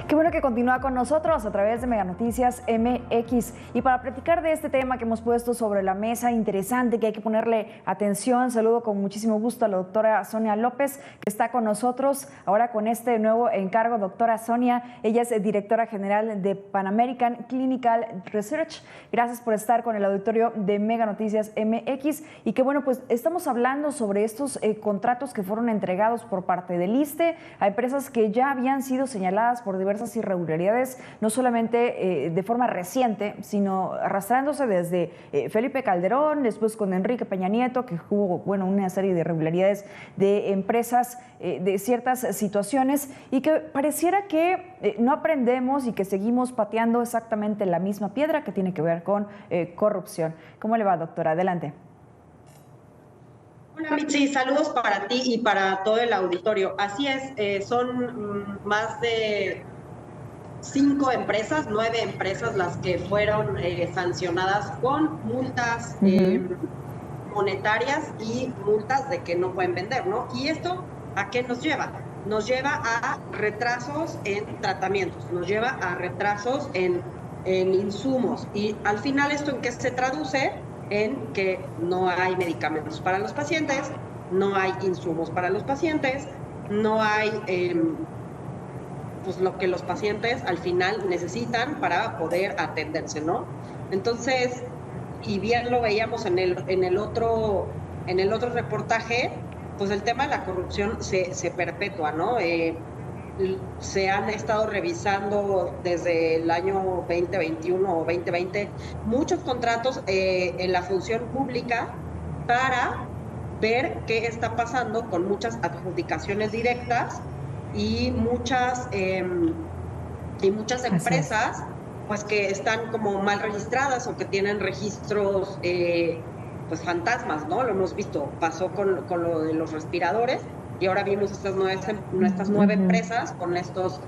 Qué bueno que continúa con nosotros a través de Mega Noticias MX. Y para platicar de este tema que hemos puesto sobre la mesa, interesante, que hay que ponerle atención, saludo con muchísimo gusto a la doctora Sonia López, que está con nosotros ahora con este nuevo encargo. Doctora Sonia, ella es directora general de Pan American Clinical Research. Gracias por estar con el auditorio de Mega Noticias MX. Y que bueno, pues estamos hablando sobre estos contratos que fueron entregados por parte del ISSSTE a empresas que ya habían sido señaladas por diversas irregularidades, no solamente de forma reciente, sino arrastrándose desde Felipe Calderón, después con Enrique Peña Nieto, que hubo una serie de irregularidades de empresas, de ciertas situaciones, y que pareciera que no aprendemos y que seguimos pateando exactamente la misma piedra que tiene que ver con corrupción. ¿Cómo le va, doctora? Adelante. Hola, Mitzi, saludos para ti y para todo el auditorio. Así es, son más de 9 empresas las que fueron sancionadas con multas monetarias y multas de que no pueden vender, ¿no? ¿Y esto a qué nos lleva? Nos lleva a retrasos en tratamientos, nos lleva a retrasos en insumos. Y al final, ¿esto en qué se traduce? En que no hay medicamentos para los pacientes, no hay insumos para los pacientes, no hay pues lo que los pacientes al final necesitan para poder atenderse, ¿no? Entonces, y bien lo veíamos en el otro reportaje, pues el tema de la corrupción se perpetúa, ¿no? Se han estado revisando desde el año 2021 o 2020 muchos contratos en la función pública para ver qué está pasando con muchas adjudicaciones directas y muchas empresas pues que están como mal registradas o que tienen registros pues fantasmas, ¿no? Lo hemos visto, pasó con lo de los respiradores. Y ahora vimos estas nueve empresas con estos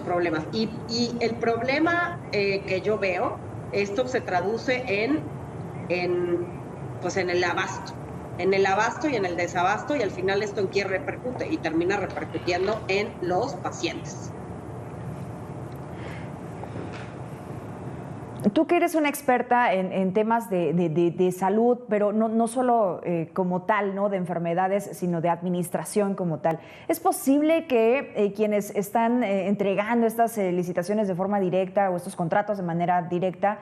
problemas. Y el problema que yo veo, esto se traduce en el abasto. En el abasto y en el desabasto, y al final esto en quién repercute, y termina repercutiendo en los pacientes. Tú que eres una experta en temas de salud, pero no solo como tal, ¿no?, de enfermedades, sino de administración como tal. ¿Es posible que quienes están entregando estas licitaciones de forma directa o estos contratos de manera directa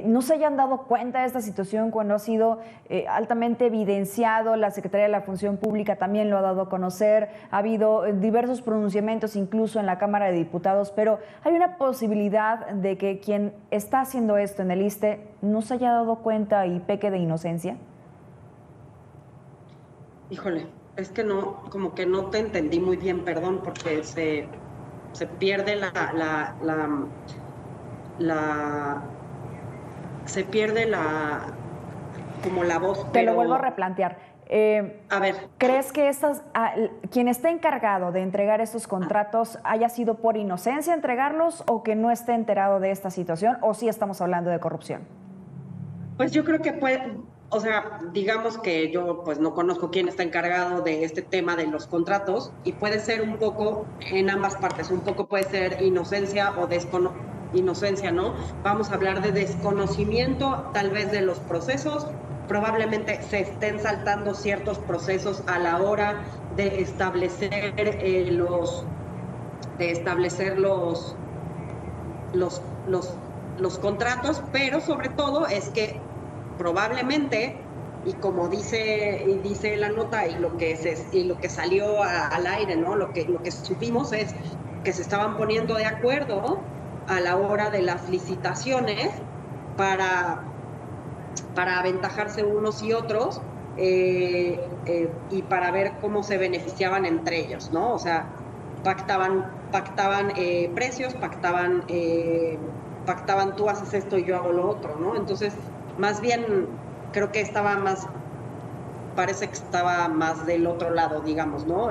no se hayan dado cuenta de esta situación cuando ha sido altamente evidenciado? La Secretaría de la Función Pública también lo ha dado a conocer. Ha habido diversos pronunciamientos incluso en la Cámara de Diputados, pero hay una posibilidad de que quien está haciendo esto en el ISSSTE no se haya dado cuenta y peque de inocencia. Híjole, es que no, como que no te entendí muy bien, perdón, porque se pierde como la voz. Te lo vuelvo a replantear. A ver. ¿Crees que quien esté encargado de entregar estos contratos haya sido por inocencia entregarlos, o que no esté enterado de esta situación, o sí estamos hablando de corrupción? Pues yo creo que digamos que yo pues no conozco quién está encargado de este tema de los contratos, y puede ser un poco en ambas partes. Un poco puede ser inocencia o inocencia, ¿no? Vamos a hablar de desconocimiento tal vez de los procesos. Probablemente se estén saltando ciertos procesos a la hora de establecer los contratos, pero sobre todo es que probablemente, y como dice la nota, y lo que salió al aire, ¿no? Lo que supimos es que se estaban poniendo de acuerdo a la hora de las licitaciones para aventajarse unos y otros, y para ver cómo se beneficiaban entre ellos, ¿no? O sea, pactaban precios, pactaban tú haces esto y yo hago lo otro, ¿no? Entonces, más bien creo que parece que estaba más del otro lado, digamos, ¿no?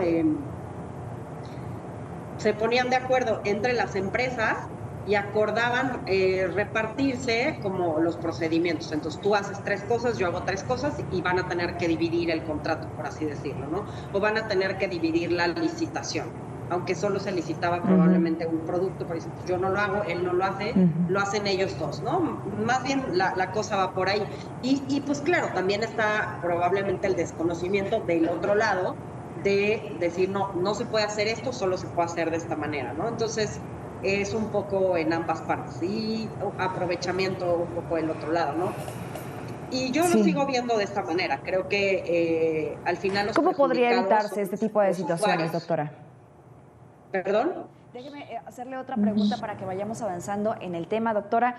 Se ponían de acuerdo entre las empresas y acordaban repartirse como los procedimientos. Entonces tú haces 3 cosas, yo hago 3 cosas, y van a tener que dividir el contrato, por así decirlo, ¿no? O van a tener que dividir la licitación. aunque solo se licitaba probablemente un producto, por ejemplo, yo no lo hago, él no lo hace, lo hacen ellos dos, ¿no? Más bien la cosa va por ahí. Y pues claro, también está probablemente el desconocimiento del otro lado de decir, no se puede hacer esto, solo se puede hacer de esta manera, ¿no? Entonces, es un poco en ambas partes y aprovechamiento un poco del otro lado, ¿no? Y yo lo Sí. sigo viendo de esta manera. Creo que al final los ¿Cómo podría perjudicados evitarse son este tipo de los situaciones, usuarios. doctora? ¿Perdón? Déjeme hacerle otra pregunta para que vayamos avanzando en el tema, doctora.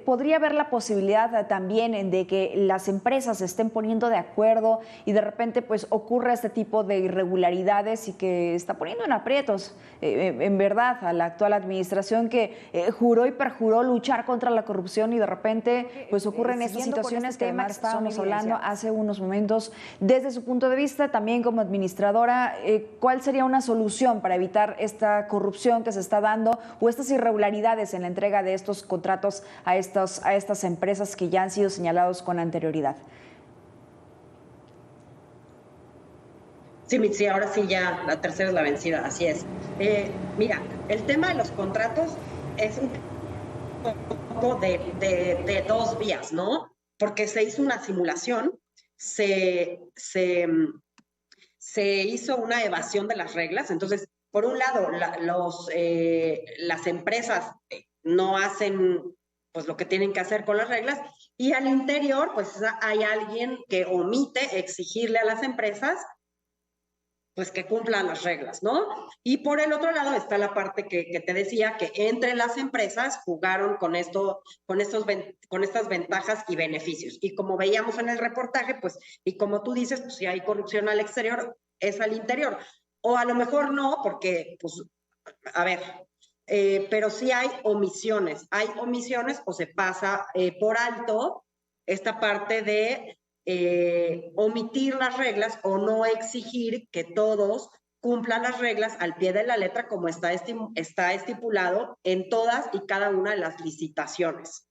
¿Podría haber la posibilidad también de que las empresas se estén poniendo de acuerdo y de repente pues ocurra este tipo de irregularidades y que está poniendo en aprietos, en verdad, a la actual administración que juró y perjuró luchar contra la corrupción y de repente pues ocurren estas situaciones que además estábamos hablando hace unos momentos? Desde su punto de vista, también como administradora, ¿cuál sería una solución para evitar esta corrupción que se está dando o estas irregularidades en la entrega de estos contratos a estas empresas que ya han sido señalados con anterioridad? Sí, ahora sí ya la tercera es la vencida, así es. Mira, el tema de los contratos es un poco de dos vías, ¿no? Porque se hizo una simulación, se hizo una evasión de las reglas. Entonces, por un lado, las empresas no hacen pues lo que tienen que hacer con las reglas, y al interior pues hay alguien que omite exigirle a las empresas pues que cumplan las reglas, ¿no? Y por el otro lado está la parte que te decía, que entre las empresas jugaron con estas ventajas y beneficios. Y como veíamos en el reportaje, pues, y como tú dices, pues si hay corrupción al exterior, es al interior. O a lo mejor no, porque, pues, a ver, pero sí hay omisiones o se pasa por alto esta parte de omitir las reglas o no exigir que todos cumplan las reglas al pie de la letra como está estipulado en todas y cada una de las licitaciones.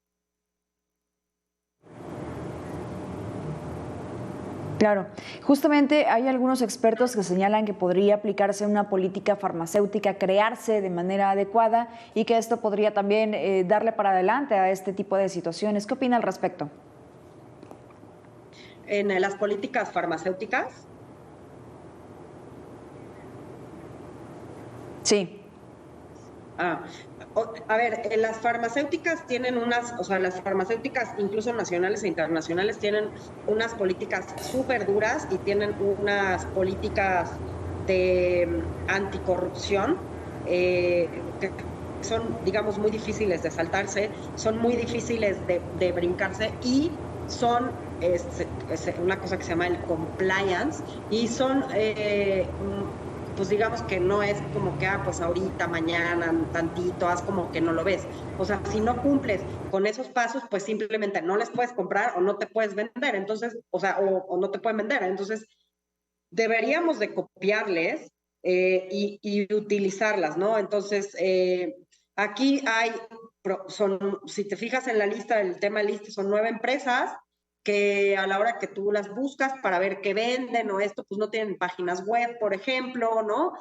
Claro, justamente hay algunos expertos que señalan que podría aplicarse una política farmacéutica, crearse de manera adecuada y que esto podría también darle para adelante a este tipo de situaciones. ¿Qué opina al respecto? En las políticas farmacéuticas. Sí. A ver, las farmacéuticas tienen las farmacéuticas, incluso nacionales e internacionales, tienen unas políticas súper duras y tienen unas políticas de anticorrupción que son, digamos, muy difíciles de saltarse, son muy difíciles de brincarse y son es una cosa que se llama el compliance y son pues digamos que no es como que, pues ahorita, mañana, tantito, haz como que no lo ves. O sea, si no cumples con esos pasos, pues simplemente no les puedes comprar o no te puedes vender. Entonces, o no te pueden vender. Entonces, deberíamos de copiarles y utilizarlas, ¿no? Entonces, aquí si te fijas en la lista, el tema de lista, son 9 empresas que a la hora que tú las buscas para ver qué venden o esto, pues no tienen páginas web, por ejemplo, ¿no?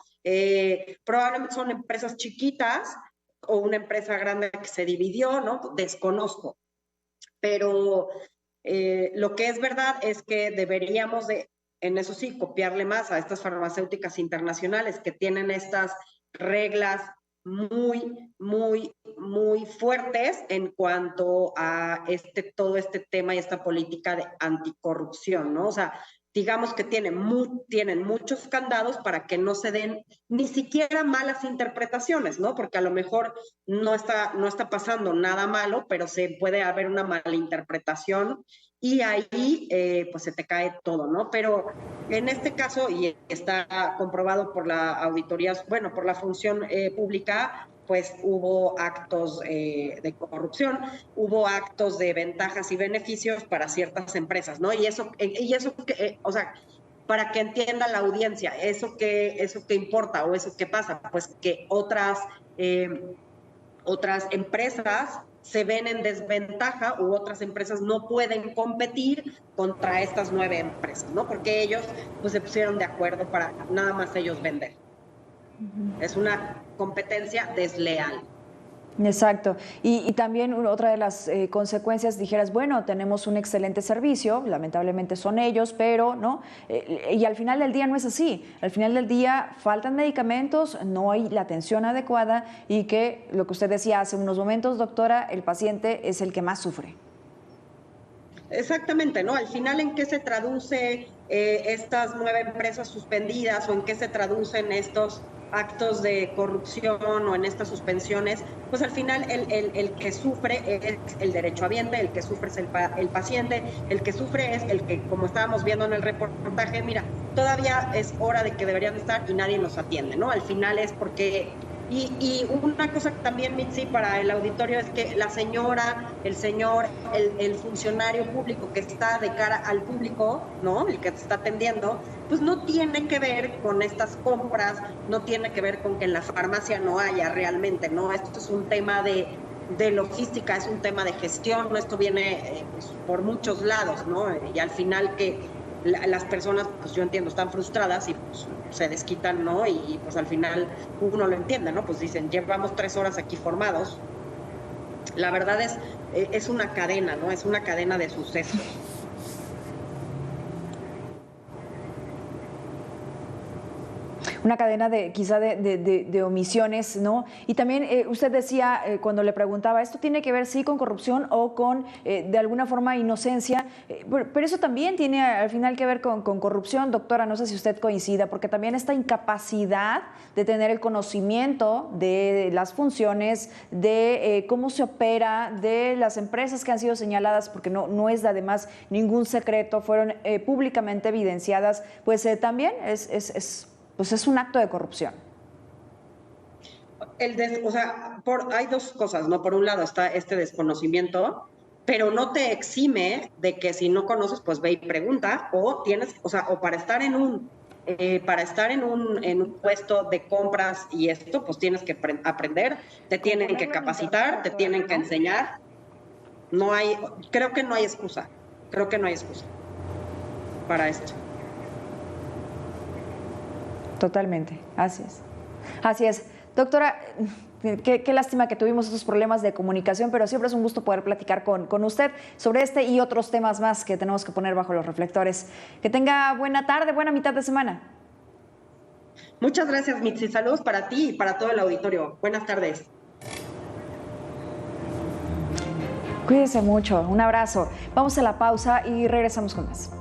Probablemente son empresas chiquitas o una empresa grande que se dividió, ¿no? Desconozco. Pero lo que es verdad es que deberíamos en eso sí, copiarle más a estas farmacéuticas internacionales que tienen estas reglas muy, muy, muy fuertes en cuanto a todo este tema y esta política de anticorrupción, ¿no? O sea, digamos que tienen muchos candados para que no se den ni siquiera malas interpretaciones, ¿no? Porque a lo mejor no está pasando nada malo, pero se puede haber una mala interpretación y ahí pues se te cae todo, ¿no? Pero en este caso, y está comprobado por la auditoría, bueno, por la función pública, pues hubo actos de corrupción, hubo actos de ventajas y beneficios para ciertas empresas, ¿no? Y eso o sea, para que entienda la audiencia, eso que importa o eso que pasa, pues que otras empresas se ven en desventaja u otras empresas no pueden competir contra estas 9 empresas, ¿no? Porque ellos pues se pusieron de acuerdo para nada más ellos vender. Es una competencia desleal. Exacto. Y también otra de las consecuencias, dijeras, bueno, tenemos un excelente servicio, lamentablemente son ellos, pero no. Y al final del día no es así. Al final del día faltan medicamentos, no hay la atención adecuada y que lo que usted decía hace unos momentos, doctora, el paciente es el que más sufre. Exactamente, ¿no? Al final, ¿en qué se traduce estas 9 empresas suspendidas o en qué se traducen estos actos de corrupción o en estas suspensiones? Pues al final el que sufre es el derechohabiente, el que sufre es el paciente, el que sufre es el que, como estábamos viendo en el reportaje, mira, todavía es hora de que deberían estar y nadie nos atiende, ¿no? Al final es porque... Y una cosa también, Mitzi, para el auditorio es que la señora, el señor, el funcionario público que está de cara al público, ¿no? El que te está atendiendo, pues no tiene que ver con estas compras, no tiene que ver con que en la farmacia no haya realmente, ¿no? Esto es un tema de logística, es un tema de gestión, ¿no? Esto viene pues, por muchos lados, ¿no? Y al final que las personas, pues yo entiendo, están frustradas y pues se desquitan, ¿no? Y pues al final uno lo entiende, ¿no? Pues dicen, llevamos 3 horas aquí formados. La verdad es una cadena, ¿no? Es una cadena de sucesos. Una cadena de omisiones, ¿no? Y también usted decía, cuando le preguntaba, ¿esto tiene que ver sí con corrupción o con, de alguna forma, inocencia? Pero eso también tiene al final que ver con corrupción, doctora, no sé si usted coincida, porque también esta incapacidad de tener el conocimiento de las funciones, de cómo se opera, de las empresas que han sido señaladas, porque no es además ningún secreto, fueron públicamente evidenciadas, pues también pues es un acto de corrupción. O sea, hay 2 cosas, ¿no? Por un lado está este desconocimiento, pero no te exime de que si no conoces, pues ve y pregunta, o tienes, o sea, o para estar en un puesto de compras y esto, pues tienes que aprender, te tienen que capacitar, te tienen que enseñar. Creo que no hay excusa para esto. Totalmente, así es. Así es. Doctora, qué lástima que tuvimos estos problemas de comunicación, pero siempre es un gusto poder platicar con usted sobre este y otros temas más que tenemos que poner bajo los reflectores. Que tenga buena tarde, buena mitad de semana. Muchas gracias, Mitzi. Saludos para ti y para todo el auditorio. Buenas tardes. Cuídese mucho. Un abrazo. Vamos a la pausa y regresamos con más.